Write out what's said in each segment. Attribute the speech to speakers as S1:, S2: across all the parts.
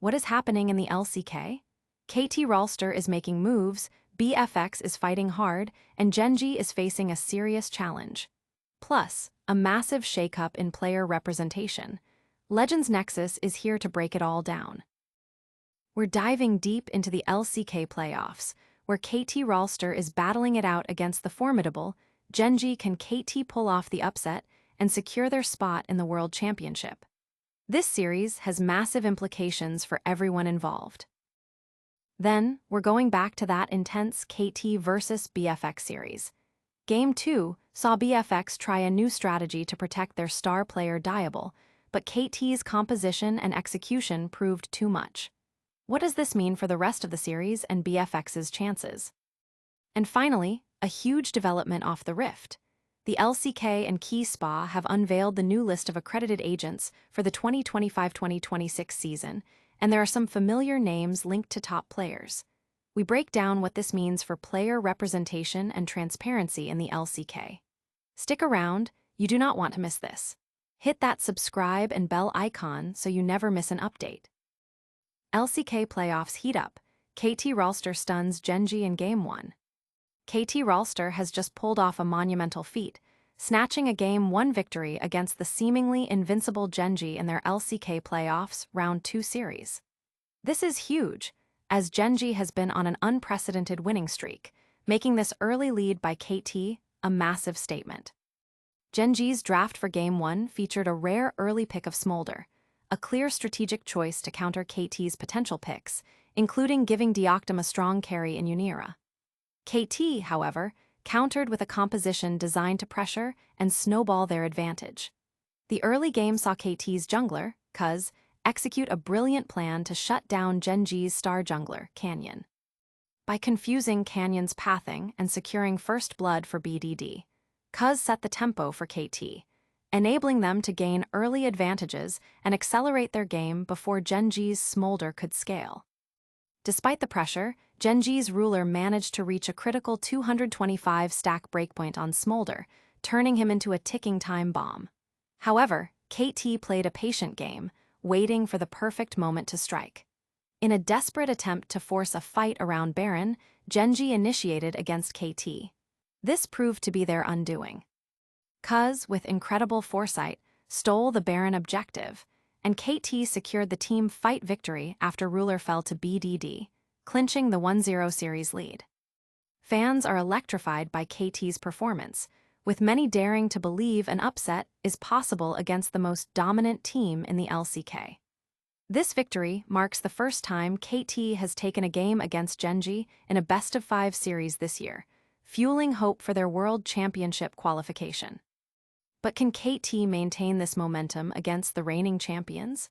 S1: What is happening in the LCK? KT Rolster is making moves, BFX is fighting hard, and Gen.G is facing a serious challenge. Plus, a massive shakeup in player representation. Legends Nexus is here to break it all down. We're diving deep into the LCK Playoffs, where KT Rolster is battling it out against the formidable Gen.G. Can KT pull off the upset and secure their spot in the World Championship? This series has massive implications for everyone involved. Then, we're going back to that intense KT versus BFX series. Game 2 saw BFX try a new strategy to protect their star player Diable, but KT's composition and execution proved too much. What does this mean for the rest of the series and BFX's chances? And finally, a huge development off the Rift. The LCK and KeSPA have unveiled the new list of accredited agents for the 2025-2026 season, and there are some familiar names linked to top players. We break down what this means for player representation and transparency in the LCK. Stick around, you do not want to miss this. Hit that subscribe and bell icon so you never miss an update. LCK Playoffs heat up. KT Rolster stuns Gen.G in Game 1. KT Rolster has just pulled off a monumental feat, snatching a Game 1 victory against the seemingly invincible Gen.G in their LCK Playoffs Round 2 series. This is huge, as Gen.G has been on an unprecedented winning streak, making this early lead by KT a massive statement. Gen.G's draft for Game 1 featured a rare early pick of Smolder, a clear strategic choice to counter KT's potential picks, including giving Deoctum a strong carry in Unira. KT, however, countered with a composition designed to pressure and snowball their advantage. The early game saw KT's jungler, KeSPA, execute a brilliant plan to shut down Gen.G's star jungler, Canyon. By confusing Canyon's pathing and securing first blood for BDD, KeSPA set the tempo for KT, enabling them to gain early advantages and accelerate their game before Gen.G's Smolder could scale. Despite the pressure, Gen.G's ruler managed to reach a critical 225 stack breakpoint on Smolder, turning him into a ticking time bomb. However, KT played a patient game, waiting for the perfect moment to strike. In a desperate attempt to force a fight around Baron, Gen.G initiated against KT. This proved to be their undoing. KeSPA, with incredible foresight, stole the Baron objective, and KT secured the team fight victory after ruler fell to BDD, clinching the 1-0 series lead. Fans are electrified by KT's performance, with many daring to believe an upset is possible against the most dominant team in the LCK. This victory marks the first time KT has taken a game against Gen.G in a best-of-5 series this year, fueling hope for their World Championship qualification. But can KT maintain this momentum against the reigning champions?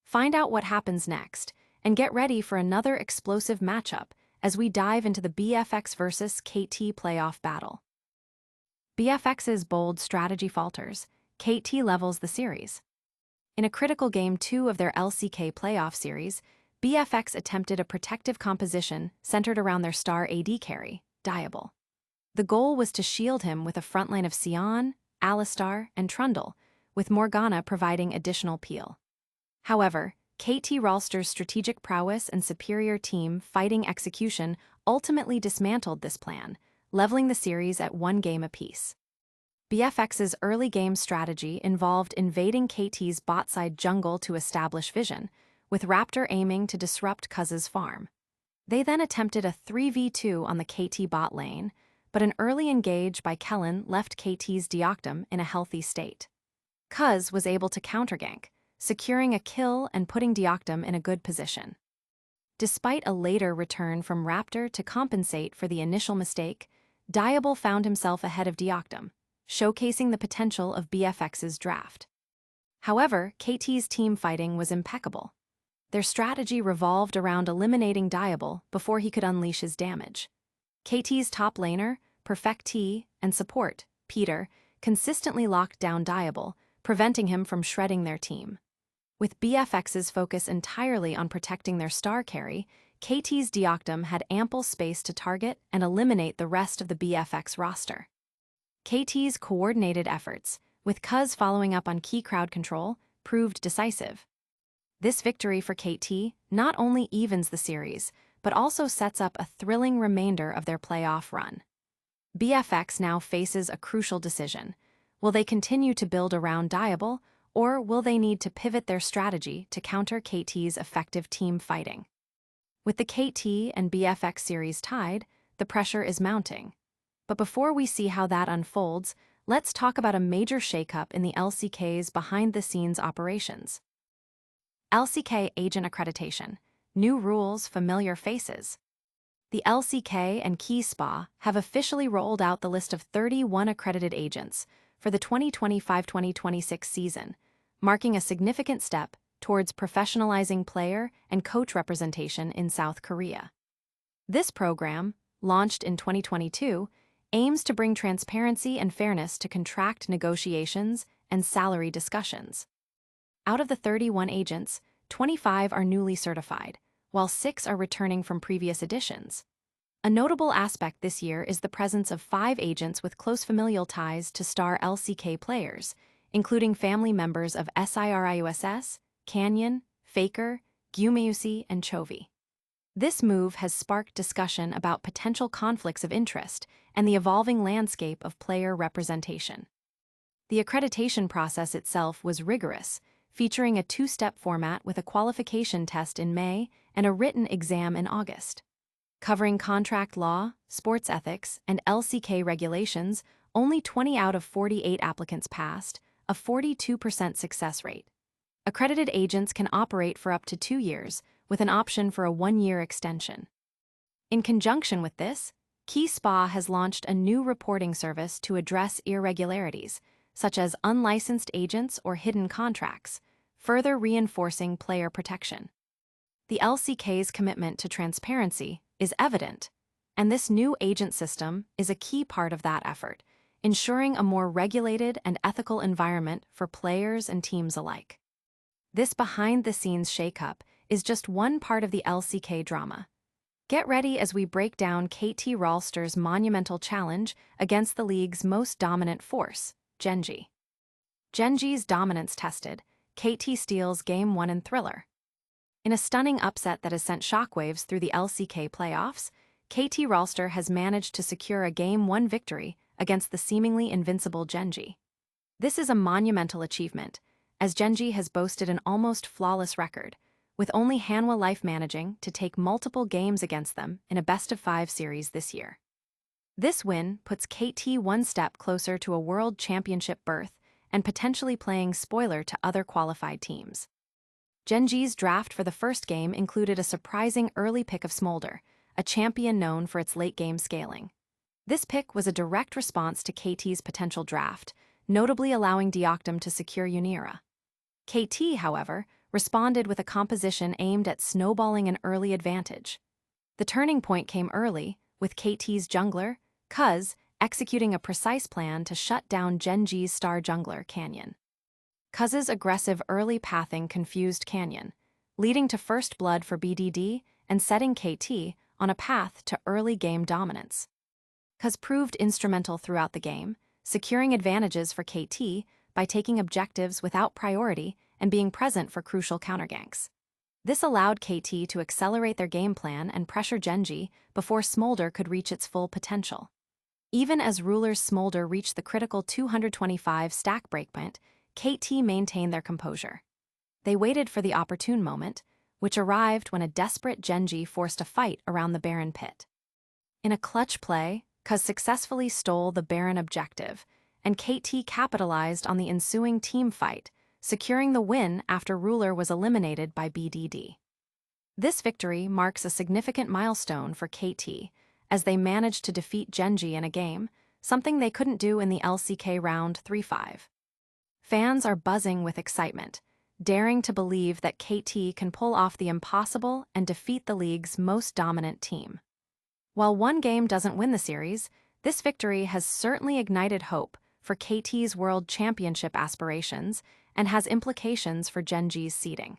S1: Find out what happens next, and get ready for another explosive matchup as we dive into the BFX versus KT playoff battle. BFX's bold strategy falters, KT levels the series. In a critical Game 2 of their LCK playoff series, BFX attempted a protective composition centered around their star AD carry, Diable. The goal was to shield him with a frontline of Sion, Alistar, and Trundle, with Morgana providing additional peel. However, KT Rolster's strategic prowess and superior team fighting execution ultimately dismantled this plan, leveling the series at 1 game apiece. BFX's early game strategy involved invading KT's bot-side jungle to establish vision, with Raptor aiming to disrupt KeSPA's farm. They then attempted a 3v2 on the KT bot lane, but an early engage by Kellen left KT's Deoctum in a healthy state. KeSPA was able to countergank, securing a kill and putting Deoctum in a good position. Despite a later return from Raptor to compensate for the initial mistake, Diable found himself ahead of Deoctum, showcasing the potential of BFX's draft. However, KT's team fighting was impeccable. Their strategy revolved around eliminating Diable before he could unleash his damage. KT's top laner, Perfect, and support, Peter, consistently locked down Diable, preventing him from shredding their team. With BFX's focus entirely on protecting their star carry, KT's Deoctum had ample space to target and eliminate the rest of the BFX roster. KT's coordinated efforts, with KeSPA following up on key crowd control, proved decisive. This victory for KT not only evens the series, but also sets up a thrilling remainder of their playoff run. BFX now faces a crucial decision. Will they continue to build around Diable, or will they need to pivot their strategy to counter KT's effective team fighting? With the KT and BFX series tied, the pressure is mounting. But before we see how that unfolds, let's talk about a major shakeup in the LCK's behind-the-scenes operations. LCK Agent Accreditation. New rules, familiar faces. The LCK and KeSPA have officially rolled out the list of 31 accredited agents for the 2025-2026 season, marking a significant step towards professionalizing player and coach representation in South Korea. This program, launched in 2022, aims to bring transparency and fairness to contract negotiations and salary discussions. Out of the 31 agents, 25 are newly certified, while 6 are returning from previous editions. A notable aspect this year is the presence of 5 agents with close familial ties to star LCK players, including family members of SIRIUSS, Canyon, Faker, Gumeusi, and Chovy. This move has sparked discussion about potential conflicts of interest and the evolving landscape of player representation. The accreditation process itself was rigorous, featuring a 2-step format with a qualification test in May and a written exam in August. Covering contract law, sports ethics, and LCK regulations, only 20 out of 48 applicants passed, a 42% success rate. Accredited agents can operate for up to 2 years, with an option for a 1-year extension. In conjunction with this, KeSPA has launched a new reporting service to address irregularities, such as unlicensed agents or hidden contracts, further reinforcing player protection. The LCK's commitment to transparency is evident, and this new agent system is a key part of that effort, ensuring a more regulated and ethical environment for players and teams alike. This behind-the-scenes shakeup is just one part of the LCK drama. Get ready as we break down KT Rolster's monumental challenge against the league's most dominant force, Gen.G. Gen.G's dominance tested, KT steals Game 1 in Thriller. In a stunning upset that has sent shockwaves through the LCK Playoffs, KT Rolster has managed to secure a Game 1 victory against the seemingly invincible Gen.G. This is a monumental achievement, as Gen.G has boasted an almost flawless record, with only Hanwha Life managing to take multiple games against them in a best-of-5 series this year. This win puts KT one step closer to a World Championship berth and potentially playing spoiler to other qualified teams. Gen.G's draft for the first game included a surprising early pick of Smolder, a champion known for its late-game scaling. This pick was a direct response to KT's potential draft, notably allowing Deoctum to secure Unira. KT, however, responded with a composition aimed at snowballing an early advantage. The turning point came early, with KT's jungler, KeSPA, executing a precise plan to shut down Gen.G's star jungler, Canyon. KeSPA's aggressive early pathing confused Canyon, leading to first blood for BDD and setting KT on a path to early game dominance. KeSPA proved instrumental throughout the game, securing advantages for KT by taking objectives without priority and being present for crucial counterganks. This allowed KT to accelerate their game plan and pressure Gen.G before Smolder could reach its full potential. Even as Ruler's Smolder reached the critical 225 stack breakpoint, KT maintained their composure. They waited for the opportune moment, which arrived when a desperate Gen.G forced a fight around the Baron pit. In a clutch play, KeSPA successfully stole the Baron objective, and KT capitalized on the ensuing team fight, securing the win after Ruler was eliminated by BDD. This victory marks a significant milestone for KT, as they managed to defeat Gen.G in a game, something they couldn't do in the LCK round 3-5. Fans are buzzing with excitement, daring to believe that KT can pull off the impossible and defeat the league's most dominant team. While one game doesn't win the series, this victory has certainly ignited hope for KT's World Championship aspirations and has implications for Gen.G's seeding.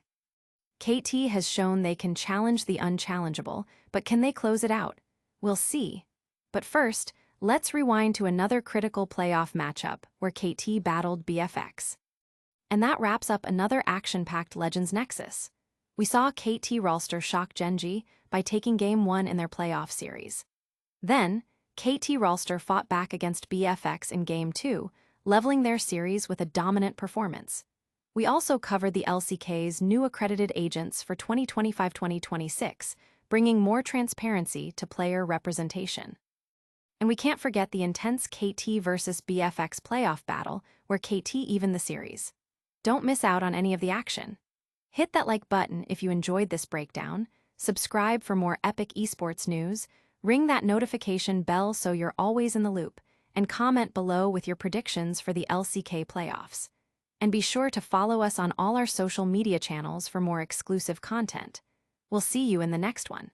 S1: KT has shown they can challenge the unchallengeable, but can they close it out? We'll see. But first, let's rewind to another critical playoff matchup where KT battled BFX. And that wraps up another action-packed Legends Nexus. We saw KT Rolster shock Gen.G by taking Game 1 in their playoff series. Then, KT Rolster fought back against BFX in Game 2, leveling their series with a dominant performance. We also covered the LCK's new accredited agents for 2025-2026, bringing more transparency to player representation. And we can't forget the intense KT versus BFX playoff battle, where KT evened the series. Don't miss out on any of the action. Hit that like button if you enjoyed this breakdown, subscribe for more epic esports news, ring that notification bell so you're always in the loop, and comment below with your predictions for the LCK Playoffs. And be sure to follow us on all our social media channels for more exclusive content. We'll see you in the next one.